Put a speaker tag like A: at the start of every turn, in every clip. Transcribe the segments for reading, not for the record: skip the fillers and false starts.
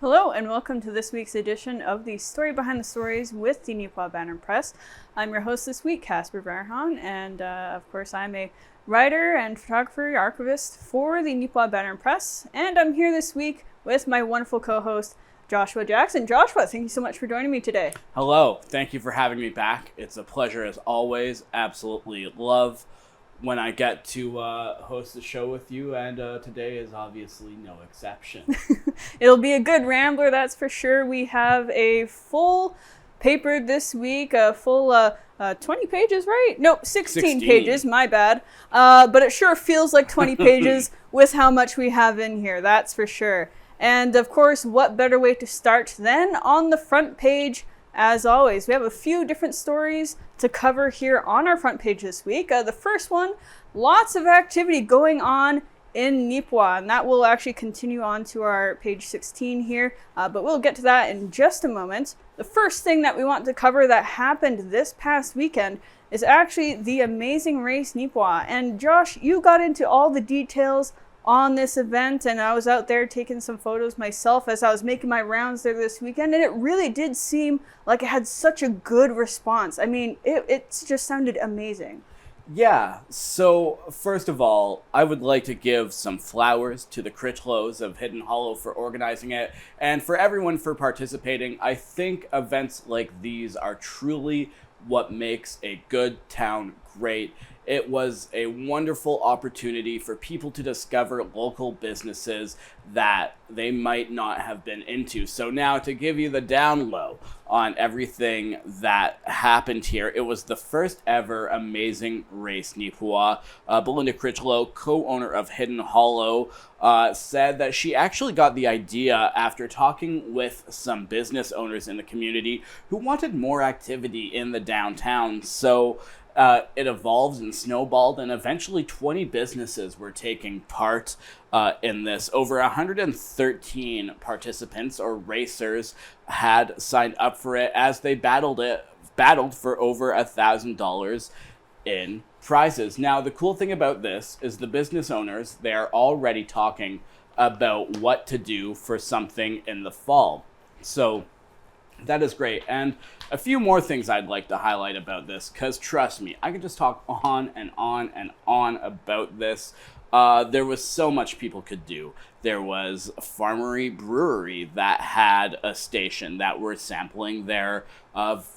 A: Hello and welcome to this week's edition of the Story Behind the Stories with the Neepawa Banner Press. I'm your host this week, Casper, Wehrhahn, and of course I'm a writer and photographer, archivist for the Neepawa Banner Press, and I'm here this week with my wonderful co-host, Joshua Jackson. Joshua, thank you so much for joining me today.
B: Hello, thank you for having me back. It's a pleasure as always. Absolutely love when I get to host the show with you, and today is obviously no exception.
A: It'll be a good rambler, that's for sure. We have a full paper this week, a full 20 pages, right? Nope, 16 pages, my bad. But it sure feels like 20 pages with how much we have in here, that's for sure. And of course, what better way to start than on the front page? As always, we have a few different stories to cover here on our front page this week. The first one, lots of activity going on in Neepawa, and that will actually continue on to our page 16 here, but we'll get to that in just a moment. The first thing that we want to cover that happened this past weekend is actually the amazing race Neepawa. And Josh, you got into all the details on this event, and I was out there taking some photos myself as I was making my rounds there this weekend, and it really did seem like it had such a good response. I mean, it just sounded amazing.
B: Yeah, so first of all, I would like to give some flowers to the Critchlows of Hidden Hollow for organizing it, and for everyone for participating. I think events like these are truly what makes a good town great. It was a wonderful opportunity for people to discover local businesses that they might not have been into. So now to give you the down low on everything that happened here, it was the first ever amazing race Neepawa. Belinda Critchlow, co-owner of Hidden Hollow, said that she actually got the idea after talking with some business owners in the community who wanted more activity in the downtown. So it evolved and snowballed, and eventually 20 businesses were taking part in this. Over 113 participants or racers had signed up for it as they battled for over $1,000 in prizes. Now, the cool thing about this is the business owners, they're already talking about what to do for something in the fall. So that is great. And a few more things I'd like to highlight about this, because trust me, I could just talk on and on and on about this. There was so much people could do. There was a Farmery Brewery that had a station that were sampling their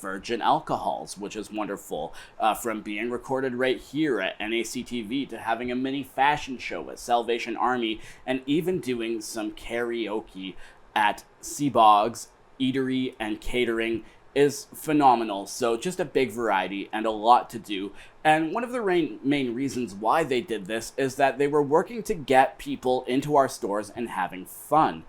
B: virgin alcohols, which is wonderful. From being recorded right here at NACTV to having a mini fashion show at Salvation Army, and even doing some karaoke at Seabog's Eatery and Catering is phenomenal. So just a big variety and a lot to do. And one of the main reasons why they did this is that they were working to get people into our stores and having fun.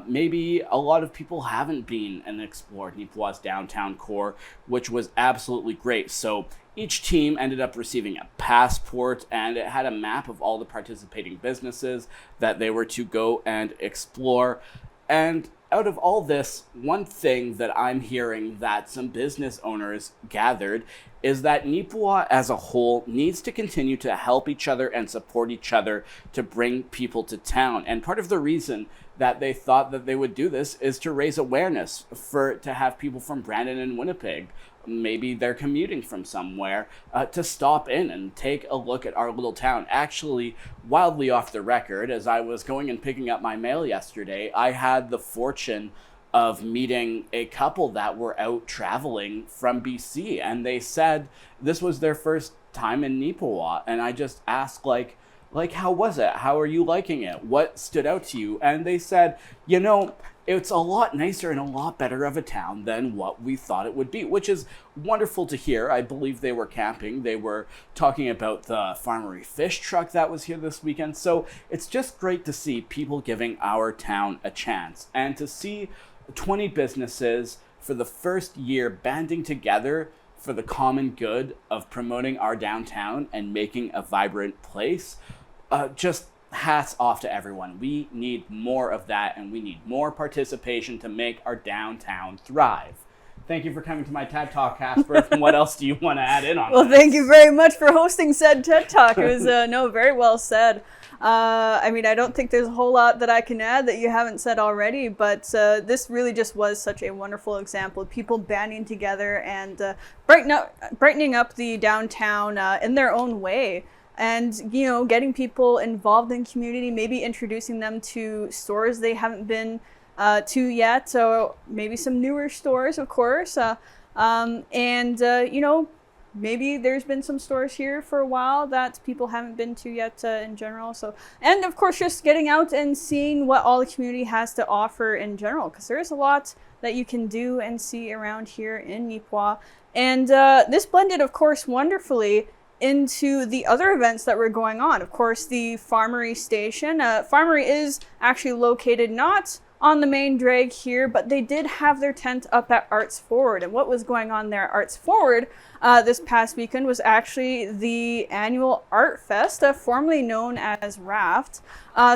B: Maybe a lot of people haven't been and explored Neepawa's downtown core, which was absolutely great. So each team ended up receiving a passport, and it had a map of all the participating businesses that they were to go and explore. And out of all this, one thing that I'm hearing that some business owners gathered is that Neepawa as a whole needs to continue to help each other and support each other to bring people to town. And part of the reason that they thought that they would do this is to raise awareness to have people from Brandon and Winnipeg, maybe they're commuting from somewhere, to stop in and take a look at our little town. Actually, wildly off the record, as I was going and picking up my mail yesterday, I had the fortune of meeting a couple that were out traveling from BC, and they said this was their first time in Neepawa. And I just asked, like, how was it? How are you liking it? What stood out to you? And they said, it's a lot nicer and a lot better of a town than what we thought it would be, which is wonderful to hear. I believe they were camping. They were talking about the Farmery fish truck that was here this weekend. So it's just great to see people giving our town a chance, and to see 20 businesses for the first year banding together for the common good of promoting our downtown and making a vibrant place. Just hats off to everyone. We need more of that, and we need more participation to make our downtown thrive. Thank you for coming to my TED Talk, Casper. What else do you want to add in on
A: Well,
B: this?
A: thank you very much for hosting said TED Talk. It was, very well said. I don't think there's a whole lot that I can add that you haven't said already, but this really just was such a wonderful example of people banding together and brightening up the downtown in their own way. And, getting people involved in community, maybe introducing them to stores they haven't been to yet, so maybe some newer stores, of course, maybe there's been some stores here for a while that people haven't been to yet in general. So, and of course, just getting out and seeing what all the community has to offer in general, because there is a lot that you can do and see around here in Neepawa. And this blended, of course, wonderfully into the other events that were going on. Of course, the Farmery Station. Farmery is actually located not on the main drag here, but they did have their tent up at Arts Forward. And what was going on there at Arts Forward this past weekend was actually the annual Art Fest, formerly known as Raft.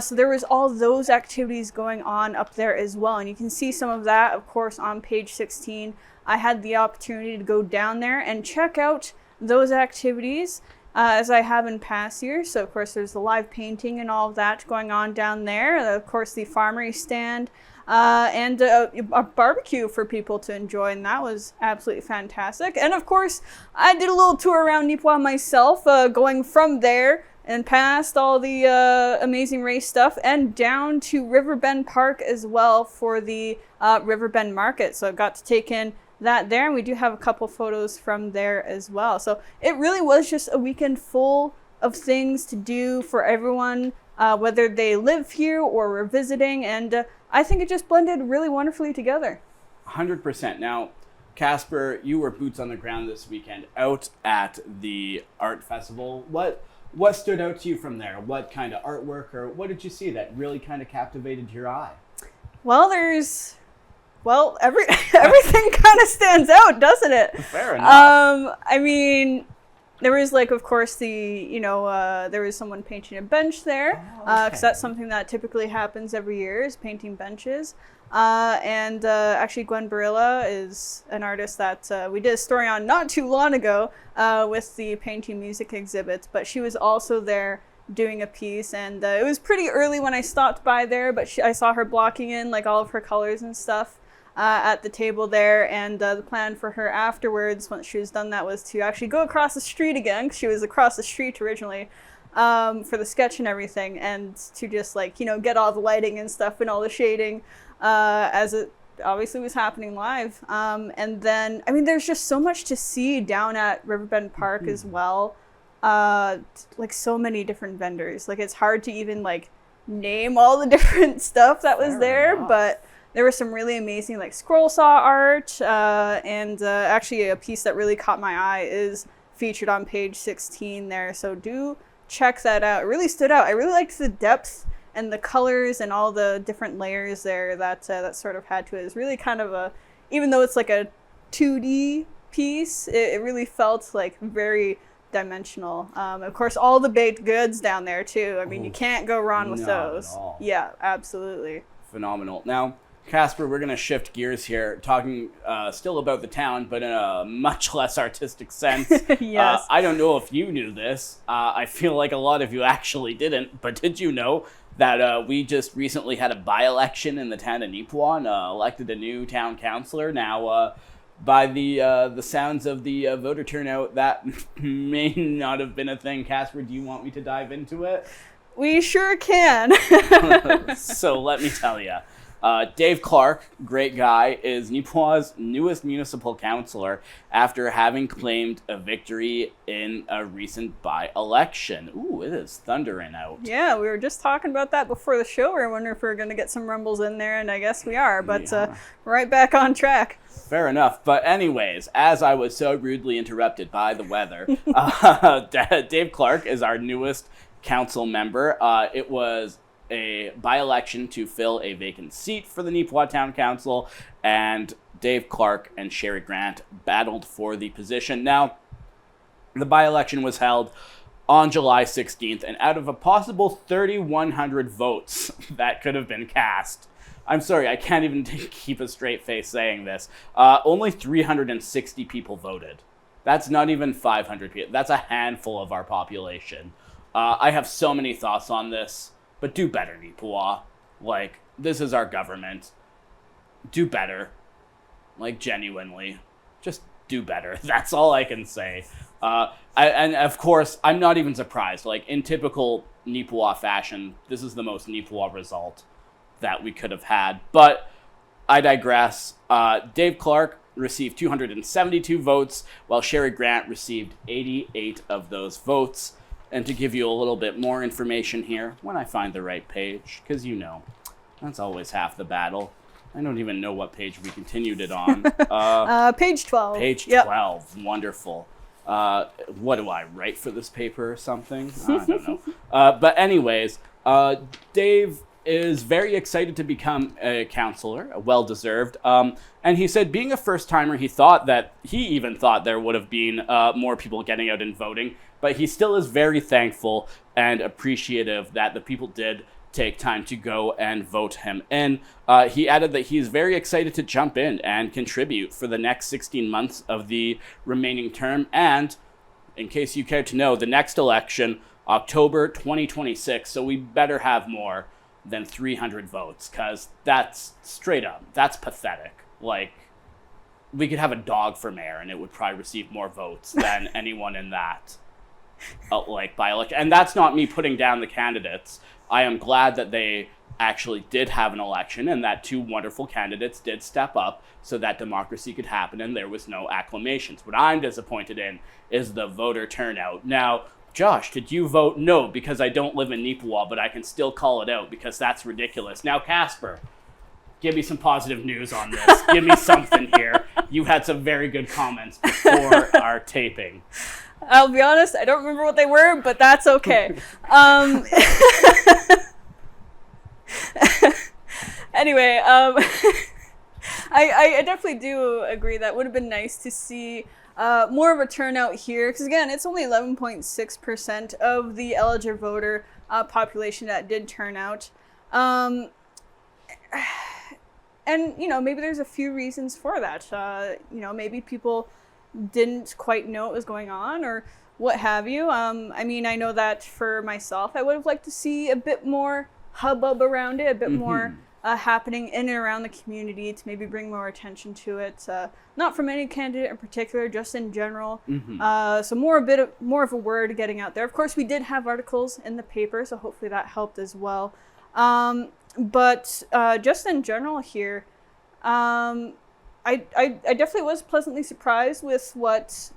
A: So there was all those activities going on up there as well. And you can see some of that, of course, on page 16. I had the opportunity to go down there and check out those activities as I have in past years. So of course there's the live painting and all of that going on down there. Of course the farmery stand and a barbecue for people to enjoy, and that was absolutely fantastic. And of course I did a little tour around Neepawa myself, going from there and past all the amazing race stuff and down to Riverbend Park as well for the Riverbend Market. So I got to take in that there, and we do have a couple photos from there as well. So it really was just a weekend full of things to do for everyone, whether they live here or were visiting, and I think it just blended really wonderfully together.
B: 100%. Now, Casper, you were boots on the ground this weekend out at the art festival. What stood out to you from there? What kind of artwork, or what did you see that really kind of captivated your eye?
A: Well, everything kind of stands out, doesn't it?
B: Fair enough.
A: There was, of course, there was someone painting a bench there, because that's something that typically happens every year, is painting benches. Actually, Gwen Barilla is an artist that we did a story on not too long ago with the painting music exhibit, but she was also there doing a piece, and it was pretty early when I stopped by there, but I saw her blocking in all of her colors and stuff at the table there, and the plan for her afterwards, once she was done that, was to actually go across the street again, because she was across the street originally, for the sketch and everything, and to just get all the lighting and stuff and all the shading as it obviously was happening live. And then, there's just so much to see down at Riverbend Park as well. So many different vendors. It's hard to even name all the different stuff that was there, but there was some really amazing scroll saw art, and actually a piece that really caught my eye is featured on page 16 there. So do check that out. It really stood out. I really liked the depth and the colors and all the different layers there that sort of had to it. It's really kind of even though it's a 2D piece, it really felt very dimensional. Of course, all the baked goods down there too. You can't go wrong with those.
B: At all.
A: Yeah, absolutely.
B: Phenomenal. Now, Casper, we're going to shift gears here, talking still about the town, but in a much less artistic sense.
A: Yes.
B: I don't know if you knew this. I feel like a lot of you actually didn't, but did you know that we just recently had a by-election in the town of Neepawa and elected a new town councillor? Now, by the sounds of the voter turnout, that may not have been a thing. Casper, do you want me to dive into it?
A: We sure can.
B: So let me tell you. Dave Clark, great guy, is Neepawa's newest municipal councillor after having claimed a victory in a recent by-election. Ooh, it is thundering out.
A: Yeah, we were just talking about that before the show. We were wondering if we were going to get some rumbles in there, and I guess we are, but right back on track.
B: Fair enough. But anyways, as I was so rudely interrupted by the weather, Dave Clark is our newest council member. It was a by-election to fill a vacant seat for the Neepawa Town Council, and Dave Clark and Sherry Grant battled for the position. Now, the by-election was held on July 16th, and out of a possible 3,100 votes that could have been cast, I'm sorry, I can't even keep a straight face saying this. Only 360 people voted. That's not even 500 people. That's a handful of our population. I have so many thoughts on this, but do better, Neepawa. Like, this is our government. Do better. Like, genuinely. Just do better. That's all I can say. And of course, I'm not even surprised. Like, in typical Neepawa fashion, this is the most Neepawa result that we could have had. But I digress. Dave Clark received 272 votes, while Sherry Grant received 88 of those votes. And to give you a little bit more information here, when I find the right page, because that's always half the battle. I don't even know what page we continued it on.
A: Page 12.
B: Page 12. Yep. Wonderful. What do I write for this paper or something? I don't know. But anyways, Dave is very excited to become a counselor, well-deserved. And he said being a first-timer, he even thought there would have been more people getting out and voting, but he still is very thankful and appreciative that the people did take time to go and vote him in. He added that he's very excited to jump in and contribute for the next 16 months of the remaining term. And in case you care to know, the next election, October 2026, so we better have more than 300 votes, because that's straight up, that's pathetic. Like, we could have a dog for mayor and it would probably receive more votes than anyone in that by election. And that's not me putting down the candidates. I am glad that they actually did have an election and that two wonderful candidates did step up so that democracy could happen and there was no acclamations. What I'm disappointed in is the voter turnout. Now, Josh, did you vote? No, because I don't live in Neepawa, but I can still call it out because that's ridiculous. Now, Casper, give me some positive news on this. Give me something here. You had some very good comments before our taping.
A: I'll be honest, I don't remember what they were, but that's okay. Anyway, I definitely do agree that would have been nice to see more of a turnout here, because again, it's only 11.6% of the eligible voter population that did turn out. And, maybe there's a few reasons for that. Maybe people didn't quite know what was going on or what have you. I know that for myself, I would have liked to see a bit more hubbub around it, a bit more happening in and around the community to maybe bring more attention to it. Not from any candidate in particular, just in general. So more of a word getting out there. Of course, we did have articles in the paper, so hopefully that helped as well. But just in general here, I definitely was pleasantly surprised with what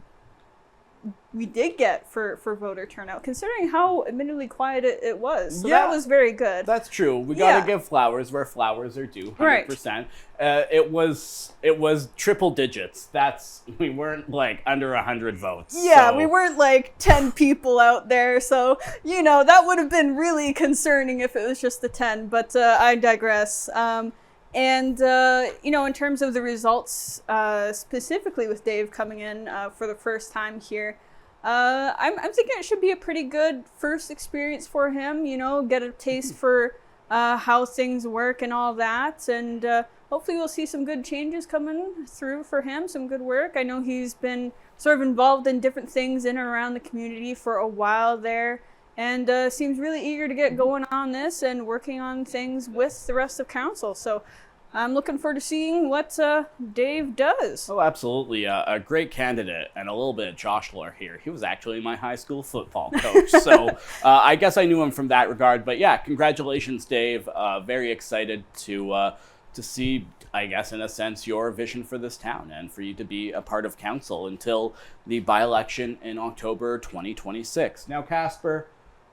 A: we did get for voter turnout, considering how admittedly quiet it was. So that was very good.
B: That's true. We got to give flowers where flowers are due, 100%. Right. It was triple digits. We weren't like under 100 votes.
A: Yeah, so. We weren't like 10 people out there. So, that would have been really concerning if it was just the 10, but I digress. In terms of the results, specifically with Dave coming in for the first time here, I'm thinking it should be a pretty good first experience for him, get a taste for how things work and all that. And hopefully we'll see some good changes coming through for him, some good work. I know he's been sort of involved in different things in and around the community for a while there. And seems really eager to get going on this and working on things with the rest of council. So I'm looking forward to seeing what Dave does.
B: Oh, absolutely. A great candidate and a little bit of joshler here. He was actually my high school football coach. So I guess I knew him from that regard. But yeah, congratulations, Dave. Very excited to see, I guess, in a sense, your vision for this town and for you to be a part of council until the by-election in October 2026. Now, Casper,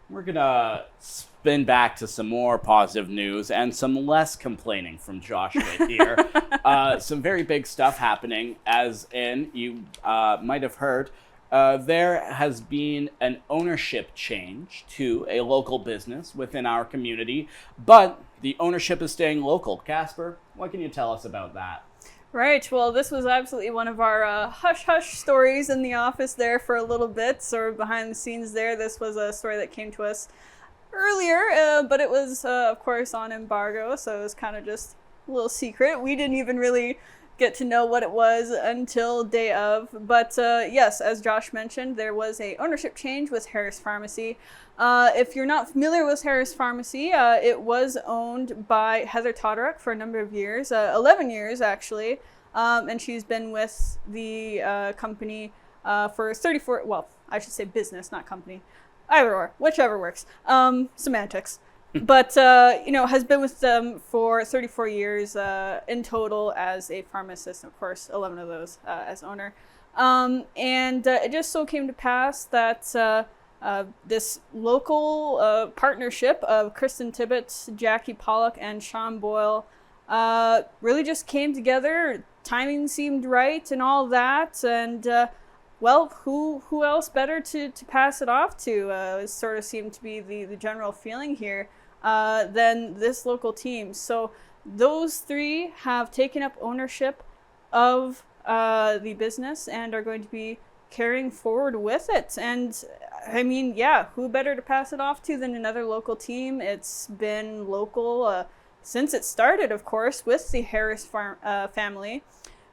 B: we're going to spin back to some more positive news and some less complaining from Joshua here. Some very big stuff happening, as in, you might have heard, there has been an ownership change to a local business within our community, but the ownership is staying local. Casper, what can you tell us about that?
A: Right. Well, this was absolutely one of our hush-hush stories in the office there for a little bit, sort of behind the scenes there. This was a story that came to us earlier, but it was, of course, on embargo, so it was kind of just little secret. We didn't even really get to know what it was until day of. But yes, as Josh mentioned, there was a ownership change with Harris Pharmacy. If you're not familiar with Harris Pharmacy, it was owned by Heather Todoruk for a number of years, 11 years actually. And she's been with the company for 34, well, I should say business, not company. Either or, whichever works. Semantics. But, has been with them for 34 years in total as a pharmacist, and of course, 11 of those as owner. And it just so came to pass that this local partnership of Kristen Tibbetts, Jackie Pollock, and Sean Boyle really just came together. Timing seemed right and all that. And, well, who else better to pass it off to? It sort of seemed to be the general feeling here. Than this local team. So those three have taken up ownership of the business and are going to be carrying forward with it. And I mean, yeah, who better to pass it off to than another local team? It's been local since it started, of course, with the Harris family.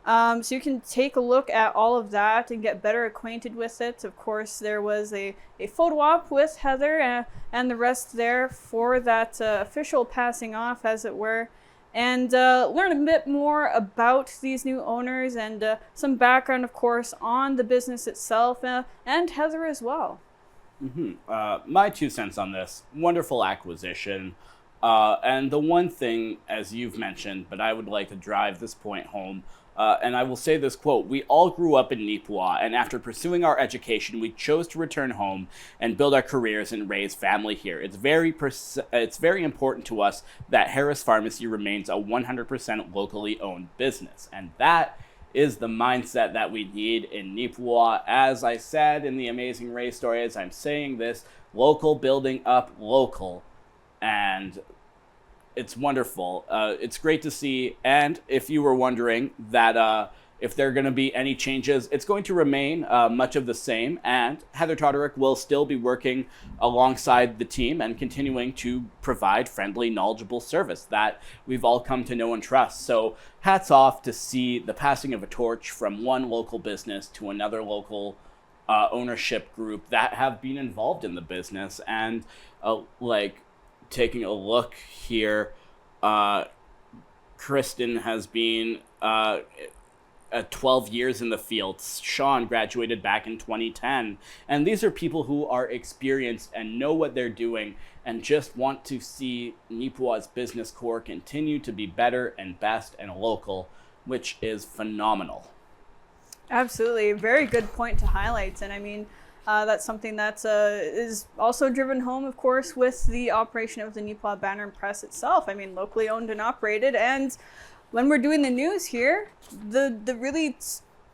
A: So you can take a look at all of that and get better acquainted with it. Of course, there was a photo op with Heather and the rest there for that official passing off, as it were, and learn a bit more about these new owners and some background, of course, on the business itself and Heather as well.
B: Mm-hmm. My 2 cents on this: wonderful acquisition. And the one thing, as you've mentioned, but I would like to drive this point home, and I will say this quote: "We all grew up in Neepawa, and after pursuing our education, we chose to return home and build our careers and raise family here. It's very important to us that Harris Pharmacy remains a 100% locally owned business." And that is the mindset that we need in Neepawa. As I said in the Amazing Race story, as I'm saying this, local building up local. And it's wonderful. It's great to see. And if you were wondering that if there are going to be any changes, it's going to remain much of the same. And Heather Todoruk will still be working alongside the team and continuing to provide friendly, knowledgeable service that we've all come to know and trust. So hats off to see the passing of a torch from one local business to another local ownership group that have been involved in the business. And taking a look here, Kristen has been 12 years in the field. Sean graduated back in 2010. And these are people who are experienced and know what they're doing and just want to see Neepawa's business core continue to be better and best and local, which is phenomenal.
A: Absolutely. Very good point to highlight. And I mean, that's something that is also driven home, of course, with the operation of the Neepawa Banner Press itself. I mean, locally owned and operated. And when we're doing the news here, the really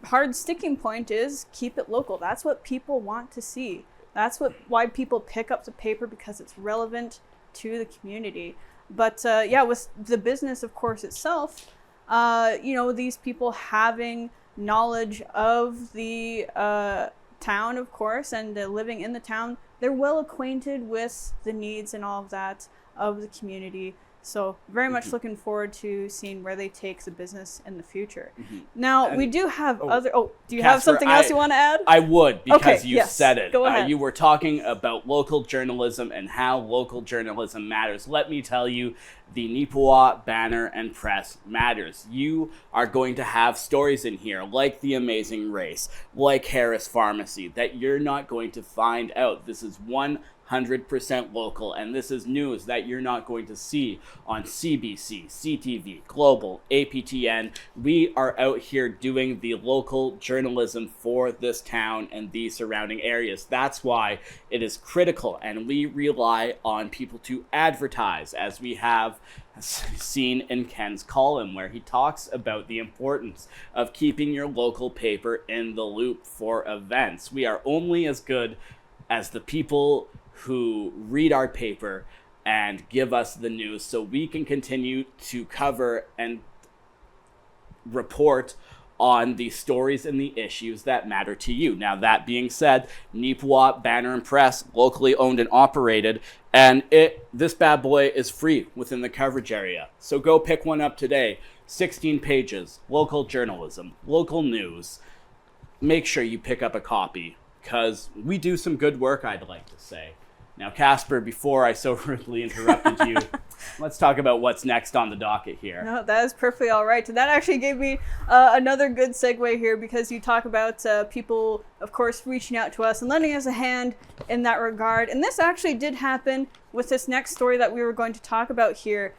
A: hard sticking point is keep it local. That's what people want to see. That's why people pick up the paper, because it's relevant to the community. But with the business, of course, itself, these people having knowledge of the town, of course, and living in the town, they're well acquainted with the needs and all of that of the community. So very much looking forward to seeing where they take the business in the future. Now, we do have do you have something else you want to add?
B: I would, because you said it.
A: Go ahead.
B: You were talking about local journalism and how local journalism matters. Let me tell you, the Neepawa Banner and Press matters. You are going to have stories in here like The Amazing Race, like Harris Pharmacy, that you're not going to find out. This is 100% local, and this is news that you're not going to see on CBC, CTV, Global, APTN. We are out here doing the local journalism for this town and the surrounding areas. That's why it is critical, and we rely on people to advertise, as we have seen in Ken's column, where he talks about the importance of keeping your local paper in the loop for events. We are only as good as the people who read our paper and give us the news, so we can continue to cover and report on the stories and the issues that matter to you. Now, that being said, Neepawa Banner Press, locally owned and operated, and this bad boy is free within the coverage area. So go pick one up today. 16 pages, local journalism, local news. Make sure you pick up a copy, because we do some good work, I'd like to say. Now, Casper, before I so rudely interrupted you, let's talk about what's next on the docket here.
A: No, that is perfectly all right. And that actually gave me another good segue here, because you talk about people, of course, reaching out to us and lending us a hand in that regard. And this actually did happen with this next story that we were going to talk about here.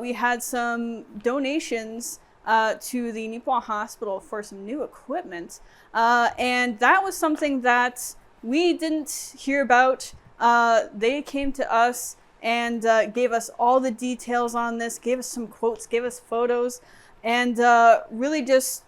A: We had some donations to the Neepawa Hospital for some new equipment. And that was something that we didn't hear about. They came to us and gave us all the details on this, gave us some quotes, gave us photos, and really just,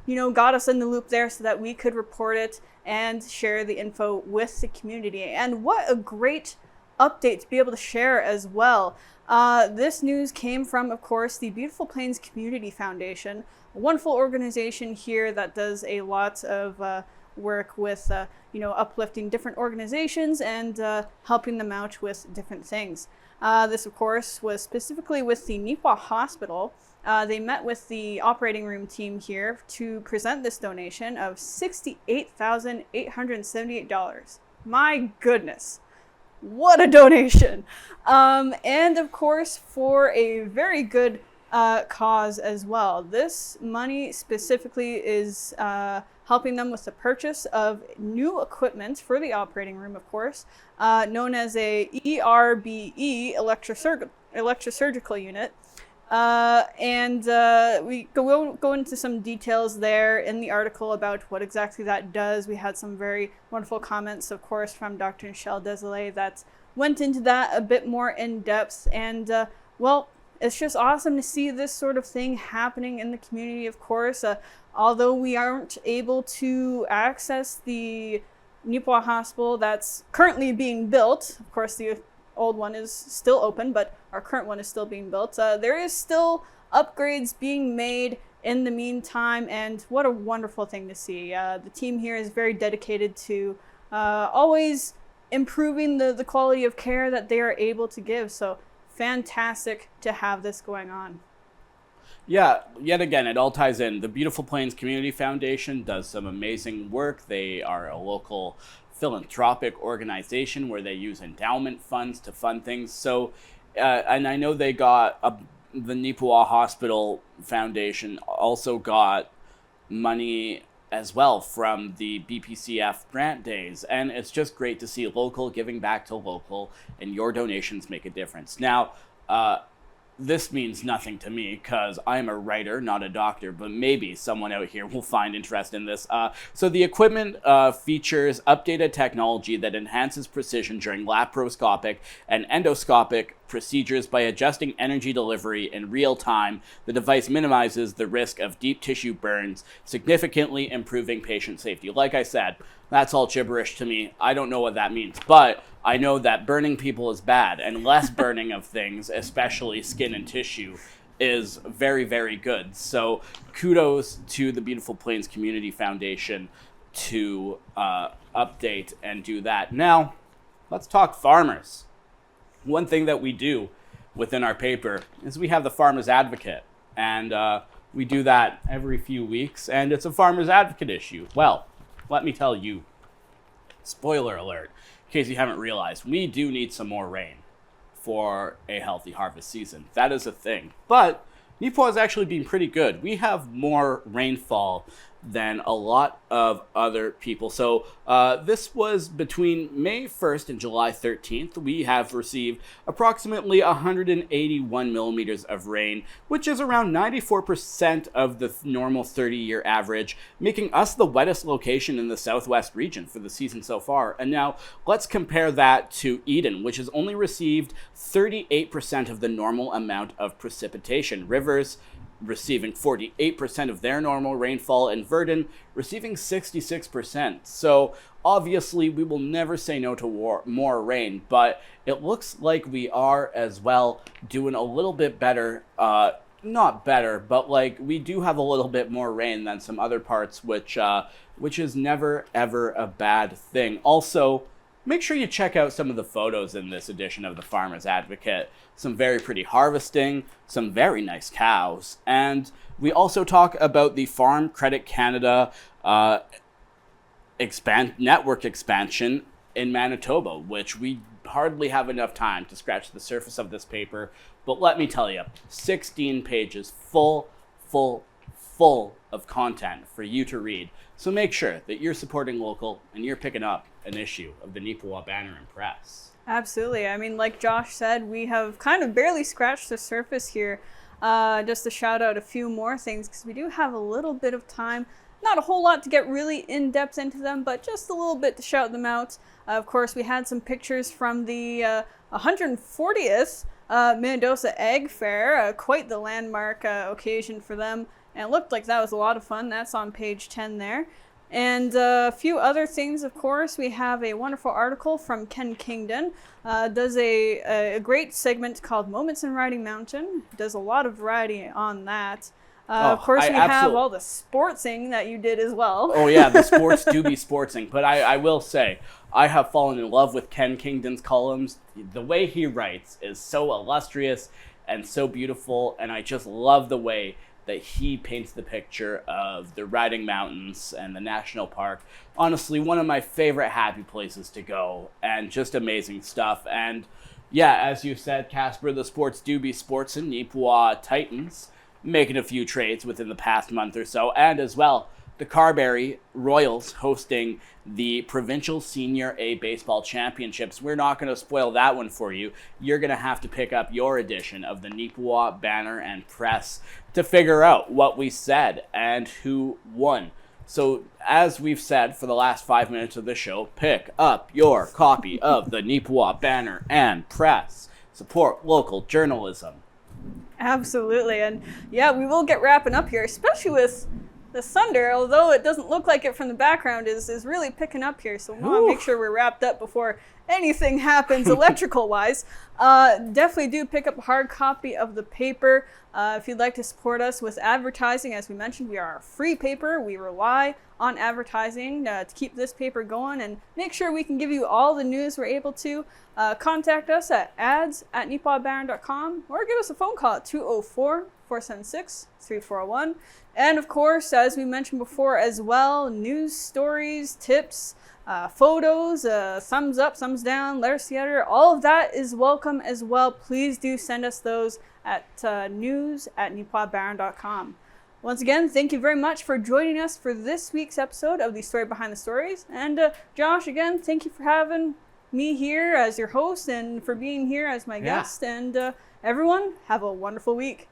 A: got us in the loop there so that we could report it and share the info with the community. And what a great update to be able to share as well. This news came from, of course, the Beautiful Plains Community Foundation, a wonderful organization here that does a lot of work with, uplifting different organizations and helping them out with different things. This, of course, was specifically with the Neepawa Hospital. They met with the operating room team here to present this donation of $68,878. My goodness. What a donation. And of course, for a very good cause as well. This money specifically is helping them with the purchase of new equipment for the operating room, of course, known as a ERBE, electrosurgical unit. And we go into some details there in the article about what exactly that does. We had some very wonderful comments, of course, from Dr. Michelle Desolé that went into that a bit more in depth. And, it's just awesome to see this sort of thing happening in the community, of course. Although we aren't able to access the Neepawa Hospital that's currently being built, of course, the old one is still open, but our current one is still being built. There is still upgrades being made in the meantime, and what a wonderful thing to see. The team here is very dedicated to always improving the quality of care that they are able to give. So fantastic to have this going on.
B: Yeah, yet again, it all ties in. The Beautiful Plains Community Foundation does some amazing work. They are a local philanthropic organization where they use endowment funds to fund things. So, and I know they got the Neepawa Hospital Foundation also got money as well from the BPCF grant days. And it's just great to see local giving back to local, and your donations make a difference. Now, this means nothing to me because I'm a writer, not a doctor, but maybe someone out here will find interest in this. So the equipment features updated technology that enhances precision during laparoscopic and endoscopic procedures by adjusting energy delivery in real time. The device minimizes the risk of deep tissue burns, significantly improving patient safety. Like I said, that's all gibberish to me. I don't know what that means, but I know that burning people is bad, and less burning of things, especially skin and tissue, is very, very good. So kudos to the Beautiful Plains Community Foundation to update and do that. Now, let's talk farmers. One thing that we do within our paper is we have the Farmer's Advocate, and we do that every few weeks, and it's a Farmer's Advocate issue. Well, let me tell you, spoiler alert, in case you haven't realized, we do need some more rain for a healthy harvest season. That is a thing. But Neepawa has actually been pretty good. We have more rainfall than a lot of other people. So this was between May 1st and July 13th. We have received approximately 181 millimeters of rain, which is around 94% of the normal 30-year average, making us the wettest location in the southwest region for the season so far. And now let's compare that to Eden, which has only received 38% of the normal amount of precipitation. Rivers receiving 48% of their normal rainfall, and Verdun receiving 66%. So obviously we will never say no to more rain, but it looks like we are as well doing a little bit better not better, but like we do have a little bit more rain than some other parts, which is never ever a bad thing. Also, make sure you check out some of the photos in this edition of the Farmer's Advocate. Some very pretty harvesting, some very nice cows, and we also talk about the Farm Credit Canada network expansion in Manitoba, which we hardly have enough time to scratch the surface of this paper. But let me tell you, 16 pages full of content for you to read. So make sure that you're supporting local and you're picking up an issue of the Neepawa Banner Press.
A: Absolutely. I mean, like Josh said, we have kind of barely scratched the surface here. Just to shout out a few more things, because we do have a little bit of time. Not a whole lot to get really in-depth into them, but just a little bit to shout them out. Of course, we had some pictures from the 140th Minnedosa Egg Fair, quite the landmark occasion for them, and it looked like that was a lot of fun. That's on page 10 there. And a few other things, of course. We have a wonderful article from Ken Kingdon. Does a great segment called Moments in Riding Mountain. Does a lot of variety on that. Of course, we have all the sportsing that you did as well.
B: Oh yeah, the sports do be sportsing. But I will say, I have fallen in love with Ken Kingdon's columns. The way he writes is so illustrious and so beautiful, and I just love the way that he paints the picture of the Riding Mountains and the national park. Honestly, one of my favorite happy places to go, and just amazing stuff. And yeah, as you said, Casper, the sports do be sports in Neepawa Titans, making a few trades within the past month or so, and as well, the Carberry Royals hosting the Provincial Senior A Baseball Championships. We're not going to spoil that one for you. You're going to have to pick up your edition of the Neepawa Banner and Press to figure out what we said and who won. So, as we've said for the last 5 minutes of the show, pick up your copy of the Neepawa Banner and Press. Support local journalism.
A: Absolutely. And yeah, we will get wrapping up here, especially with the thunder, although it doesn't look like it from the background, is really picking up here. So we want to make sure we're wrapped up before anything happens electrical wise. Definitely do pick up a hard copy of the paper. If you'd like to support us with advertising, as we mentioned, we are a free paper. We rely on advertising to keep this paper going and make sure we can give you all the news we're able to. Contact us at ads@neepawabanner.com or give us a phone call at 204-476-3401. And of course, as we mentioned before as well, news stories, tips, photos, thumbs up, thumbs down, letters together, all of that is welcome as well. Please do send us those at news@neepawabanner.com. Once again, thank you very much for joining us for this week's episode of The Story Behind the Stories. And Josh, again, thank you for having me here as your host and for being here as my guest. And everyone, have a wonderful week.